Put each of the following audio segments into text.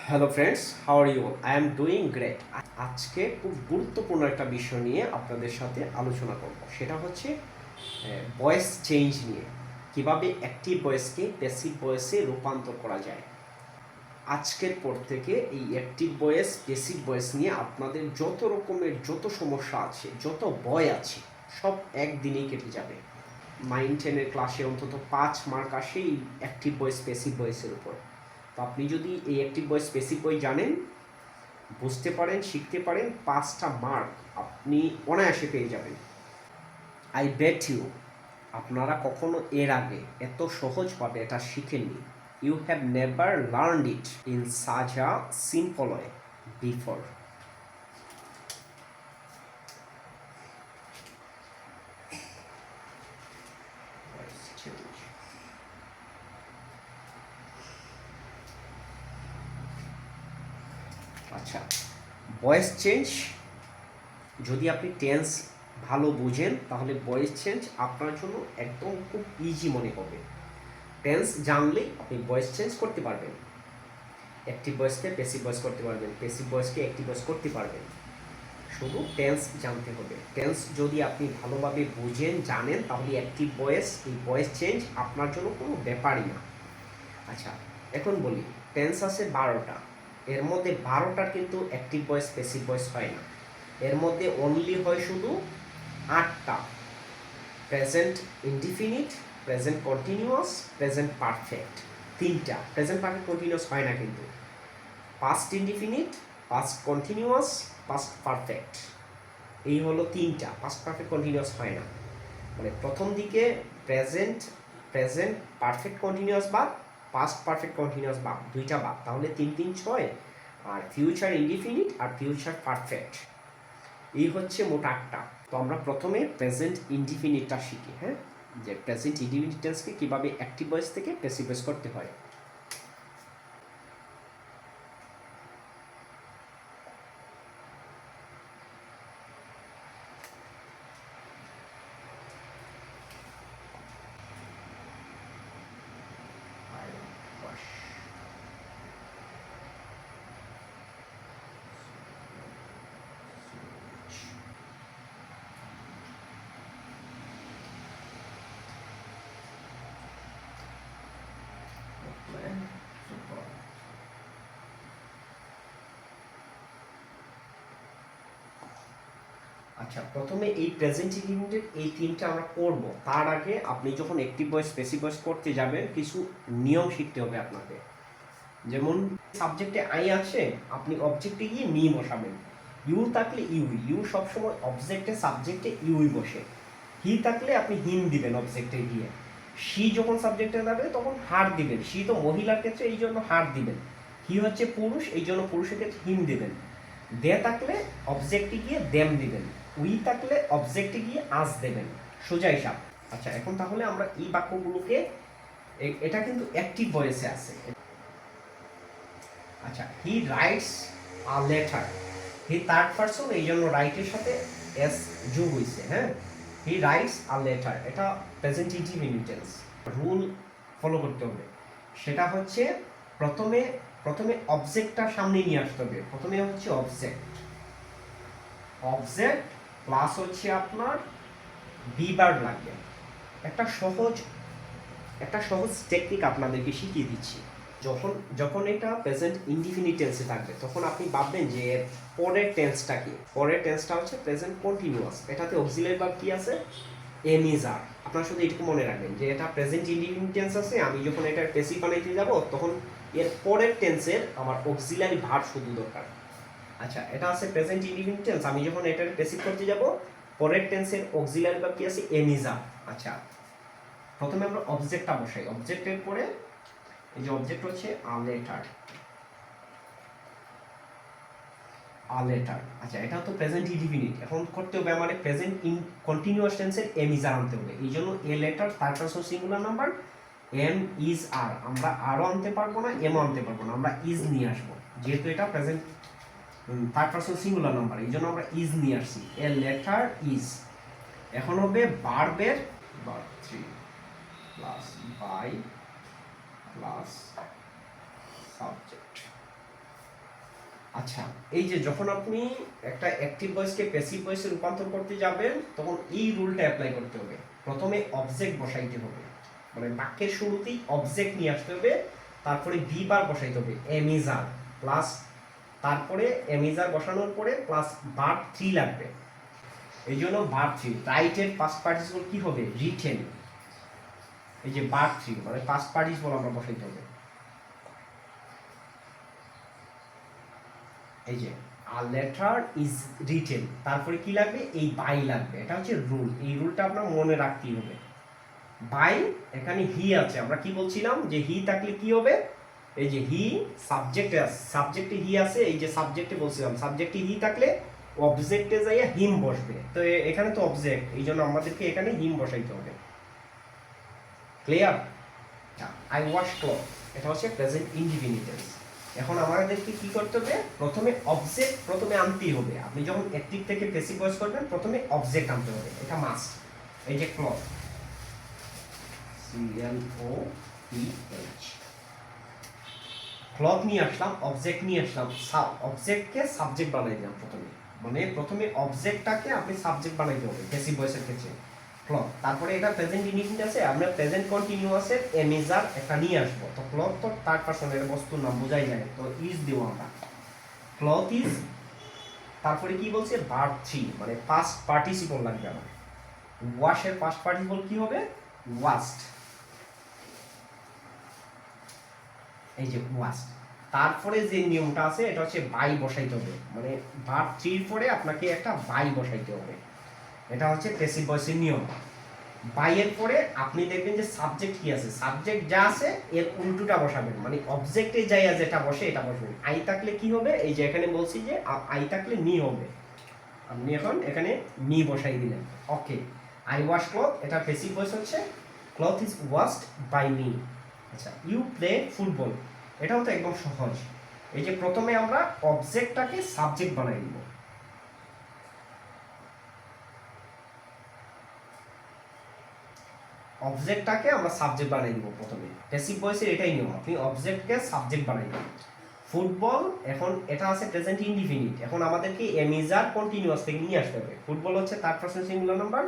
Hello friends, how are you? I am doing great. আজকে খুব গুরুত্বপূর্ণ একটা বিষয় নিয়ে আপনাদের সাথে আলোচনা করব। সেটা হচ্ছে ভয়েস চেঞ্জ নিয়ে, কিভাবে অ্যাক্টিভ ভয়েসকে প্যাসিভ ভয়েসে রূপান্তর করা যায়। আজকের পর থেকে এই অ্যাক্টিভ ভয়েস প্যাসিভ ভয়েস নিয়ে আপনাদের যত রকমের যত সমস্যা আছে, যত ভয় আছে, সব একদিনেই কেটে যাবে। 9-10-এর ক্লাসে অন্তত 5 মার্ক আসে এই অ্যাক্টিভ ভয়েস প্যাসিভ ভয়েসের উপর। তো আপনি যদি এই অ্যাক্টিভ ভয়েস প্যাসিভ ভয়েস জানেন, বুঝতে পারেন, শিখতে পারেন, 5টা মার্ক আপনি অনায়াসে পেয়ে যাবেন। আই বেট ইউ, আপনারা কখনো এর আগে এত সহজভাবে এটা শিখেননি। You have never learned it in such a simple way before. আচ্ছা, ভয়েস চেঞ্জ, যদি আপনি টেন্স ভালো বুঝেন তাহলে ভয়েস চেঞ্জ আপনার জন্য একদম খুব ইজি মনে হবে। টেন্স জানলেই আপনি ভয়েস চেঞ্জ করতে পারবেন। অ্যাক্টিভ ভয়েসকে প্যাসিভ ভয়েস করতে পারবেন, প্যাসিভ ভয়েসকে অ্যাক্টিভ ভয়েস করতে পারবেন। শুধু টেন্স জানতে হবে। টেন্স যদি আপনি ভালোভাবে বুঝেন, জানেন, তাহলে অ্যাক্টিভ ভয়েস, এই ভয়েস চেঞ্জ আপনার জন্য কোনো ব্যাপারই না। আচ্ছা, এখন বলি, টেন্স আছে 12টা, এর মধ্যে 12টার কিন্তু অ্যাক্টিভ ভয়েস প্যাসিভ ভয়েস হয় না। এর মধ্যে অনলি হয় শুধু 8টা। Present indefinite, present continuous, present perfect, 3টা। প্রেজেন্ট পারফেক্ট কন্টিনিউয়াস হয় না কিন্তু। Past indefinite, past continuous, past perfect, এই হলো 3টা। পাস্ট পারফেক্ট কন্টিনিউয়াস হয় না। মানে প্রথম দিকে প্রেজেন্ট প্রেজেন্ট পারফেক্ট কন্টিনিউয়াস বাদ, পাস্ট পারফেক্ট কন্টিনিউয়াস বাদ, 2টা বাদ, তাহলে 3 3 6। আর ফিউচার ইনডিফিনিট আর ফিউচার পারফেক্ট, এই হচ্ছে মোট 8টা। তো আমরা প্রথমে প্রেজেন্ট ইনডিফিনিটটা শিখি, হ্যাঁ, যে প্রেজেন্ট ইনডিফিনিট টেন্সকে কীভাবে অ্যাক্টিভ ভয়েস থেকে প্যাসিভ ভয়েস করতে হয়। আচ্ছা, প্রথমে এই প্রেজেন্ট ইনডিফিনিটের এই 3টা আমরা করব। তার আগে আপনি যখন অ্যাক্টিভ ভয়েস প্যাসিভ ভয়েস করতে যাবেন, কিছু নিয়ম শিখতে হবে আপনাকে। যেমন সাবজেক্টে আই আছে, আপনি অবজেক্টে গিয়ে মি বসাবেন। ইউ থাকলে ইউ সবসময় অবজেক্টে সাবজেক্টে ইউই বসে। হি থাকলে আপনি হিম দিবেন অবজেক্টে গিয়ে। শি যখন সাবজেক্টে যাবে তখন হার দিবেন। শি তো মহিলার ক্ষেত্রে, এই জন্য হার দিবেন। হি হচ্ছে পুরুষ, এই জন্য পুরুষের ক্ষেত্রে হিম দিবেন। দে থাকলে অবজেক্টে গিয়ে দেম দিবেন। উই থাকলে অবজেক্টে গিয়ে আজ দেবেন। সোজা হিসাব। আচ্ছা, এখন তাহলে আমরা এই বাক্যগুলোকে, এটা কিন্তু অ্যাক্টিভ ভয়েসে আছে। আচ্ছা, he writes a letter, he third person, এই জন্য রাইটের সাথে এস যোগ হয়েছে, হ্যাঁ। হি রাইটস আ লেটার, এটা present indefinite tense. Rule follow করতে হবে। সেটা হচ্ছে প্রথমে প্রথমে অবজেক্টটা সামনে নিয়ে আসতে হবে। প্রথমে হচ্ছে অবজেক্ট প্লাস হচ্ছে আপনার বি ভার্ব লাগবে। একটা সহজ টেকনিক আপনাদেরকে শিখিয়ে দিচ্ছি। যখন যখন এটা প্রেজেন্ট ইনডিফিনিট টেন্সে থাকবে, তখন আপনি ভাববেন যে পরের টেন্সটা কি। পরের টেন্সটা হচ্ছে প্রেজেন্ট কন্টিনিউয়াস। এটাতে অক্সিলারি ভার্ব কি আছে? এম ইজ আর। আপনারা শুধু এটুকু মনে রাখবেন যে এটা প্রেজেন্ট ইনডিফিনিট টেন্স আছে। আমি যখন এটা প্যাসিভ বানাইতে যাব, তখন এর পরের টেন্সের আমার অক্সিলারি ভার্ব শুধু দরকার। আচ্ছা, এটা আছে প্রেজেন্ট ইনডিফিনিট টেন্স। আমি যখন এটার প্যাসিভ করতে যাব, পরের টেন্সের অক্সিলারি ভার্ব কি আছে? এম ইজ আর। আচ্ছা, প্রথমে আমরা অবজেক্টটা বসাই। অবজেক্টের পরে এই যে অবজেক্ট হচ্ছে আ লেটার। আচ্ছা, এটা তো প্রেজেন্ট ইনডিফিনিট। এখন করতে হবে আমার প্রেজেন্ট ইন কন্টিনিউয়াস টেন্সের এম ইজ আর আনতে হবে। এই জন্য a letter third person singular number, am is are. আমরা আরও আনতে পারবো না, এমও আনতে পারবো না, আমরা ইজ নিয়ে আসবো। যেহেতু এটা present third person singular number, এই জন্য আমরা ইজ নিয়ে আসছি। A letter is. এখন হবে ভার্বের verb 3 plus by plus subject. আচ্ছা, এই যে যখন আপনি একটা অ্যাক্টিভ ভয়েসকে প্যাসিভ ভয়েসে রূপান্তর করতে যাবেন তখন এই রুলটা অ্যাপ্লাই করতে হবে। প্রথমে অবজেক্ট বসাইতে হবে, মানে বাক্যের শুরুতেই অবজেক্ট নিয়ে আসতে হবে, তারপরে বি বার বসাইতে হবে এমিজার প্লাস, তারপরে এমিজার বসানোর পরে প্লাস ভার্ব থ্রি লাগবে। এই জন্য ভার্ব থ্রি, রাইটের পাস্ট পার্টিসিপল কি হবে? রিটেন। এই যে ভার্ব থ্রি মানে পাস্ট পার্টিসিপল আমরা বসাইতে হবে। এই যে আ লেটার ইজ রিটেন, তারপরে কি লাগবে? এই বাই লাগবে। এটা হচ্ছে রুল, এই রুলটা আপনার মনে রাখতেই হবে। বাই, এখানে হি আছে, আমরা কি বলছিলাম যে হি থাকলে কি হবে? এই যে হি সাবজেক্টে আছে, সাবজেক্টে হি আছে, এই যে সাবজেক্টে বলছিলাম সাবজেক্টে হি থাকলে অবজেক্টে যাইয়া হিম বসবে। তো এখানে তো অবজেক্ট, এই জন্য আমাদেরকে এখানে হিম বসাইতে হবে। ক্লিয়ার? আই ওয়াশ ক্লথ, এটা হচ্ছে প্রেজেন্ট ইনডিফিনিট টেন্স। এখন আমাদেরকে কি করতে হবে? প্রথমে অবজেক্ট প্রথমে আনতেই হবে। আপনি যখন অ্যাক্টিভ থেকে প্যাসিভ ভয়েস করবেন প্রথমে অবজেক্ট আনতে হবে, এটা মাস্ট। এই যে ক্লথ, CLOTH, ক্লথ নিয়ে আসলাম, অবজেক্ট নিয়ে আসলাম, অবজেক্টকে সাবজেক্ট বানাই দিলাম প্রথমে, মানে প্রথমে অবজেক্টটাকে আপনি সাবজেক্ট বানাইতে হবে প্যাসিভ ভয়েসের ক্ষেত্রে ক্লথ। তারপরে এটা প্রেজেন্ট ইনডিফিনিট আছে, আমরা প্রেজেন্ট কন্টিনিউয়াসের এমিজার একটা নিয়ে আসবো। তো ক্লথ তো থার্ড পারসনের বস্তুর নাম বোঝাই যায়, তো ইজ দিব আমরা, ক্লথ ইজ। তারপরে কি বলছে? ভার্ব থ্রি মানে পাস্ট পার্টিসিপল লাগবে আমার। ওয়াশের পাস্ট পার্টিসিপল কি হবে? ওয়াস্ট। এই যে ওয়াস্ট। তারপরে যে নিয়মটা আছে এটা হচ্ছে বাই বসাইতে হবে, মানে ভার্ব থ্রির পরে আপনাকে একটা বাই বসাইতে হবে। এটা হচ্ছে প্যাসিভ ভয়েসের নিয়ম। বাইয়ের পরে আপনি দেখবেন যে সাবজেক্ট কি আছে, সাবজেক্ট যা আছে এর উল্টোটা বসাবেন, মানে অবজেক্টে যাইয়া যেটা বসে এটা বসবেন। আই থাকলে কি হবে? এই যে এখানে বলছি যে আই থাকলে নি হবে, আপনি এখন এখানে মি বসাই দিলেন। ওকে, আই ওয়াশ ক্লথ, এটা প্যাসিভ ভয়েস হচ্ছে cloth is washed by me. আচ্ছা, ইউ প্লে ফুটবল, এটাও তো একদম সহজ। এই যে প্রথমে আমরা অবজেক্টটাকে সাবজেক্ট বানাই দিব, অবজেক্টটাকে আমরা সাবজেক্ট বানাই দিব প্রথমে। প্যাসিভ ভয়েসের এটাই নিয়ম, আপনি অবজেক্টকে সাবজেক্ট বানাই দিবেন। ফুটবল, এখন এটা আছে প্রেজেন্ট ইনডিফিনিট, এখন আমাদেরকে এমিজার কন্টিনিউয়াস থেকে নিয়ে আসতে হবে। ফুটবল হচ্ছে থার্ড পারসন সিঙ্গুলার নাম্বার,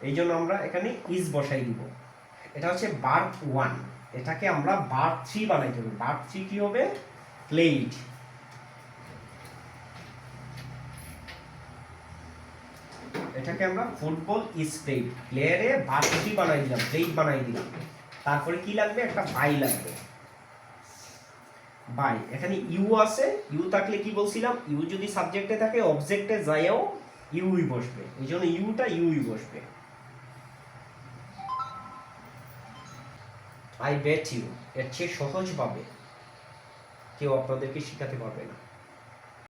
এই জন্য আমরা এখানে ইজ বসাই দিব। এটা হচ্ছে ভার্ব ওয়ান, এটাকে আমরা ভার্ব থ্রি বানাইতে হবে। ভার্ব থ্রি কি হবে? প্লেইড। এটাকে আমরা ফুটবল ইজ প্লেইড, প্লেয়ারে ভার্ব থ্রি বানাই দিলাম, প্লেইড বানাই দিলাম। তারপরে কি লাগবে? একটা বাই লাগবে। বাই, এখানে ইউ আছে, ইউ থাকলে কি বলছিলাম? ইউ যদি সাবজেক্টে থাকে অবজেক্টে যায়ও ইউই বসবে, এই জন্য ইউটা ইউই বসবে। আই বেট ইউ, এর চেয়ে সহজভাবে কেউ আপনাদেরকে শেখাতে পারবে না।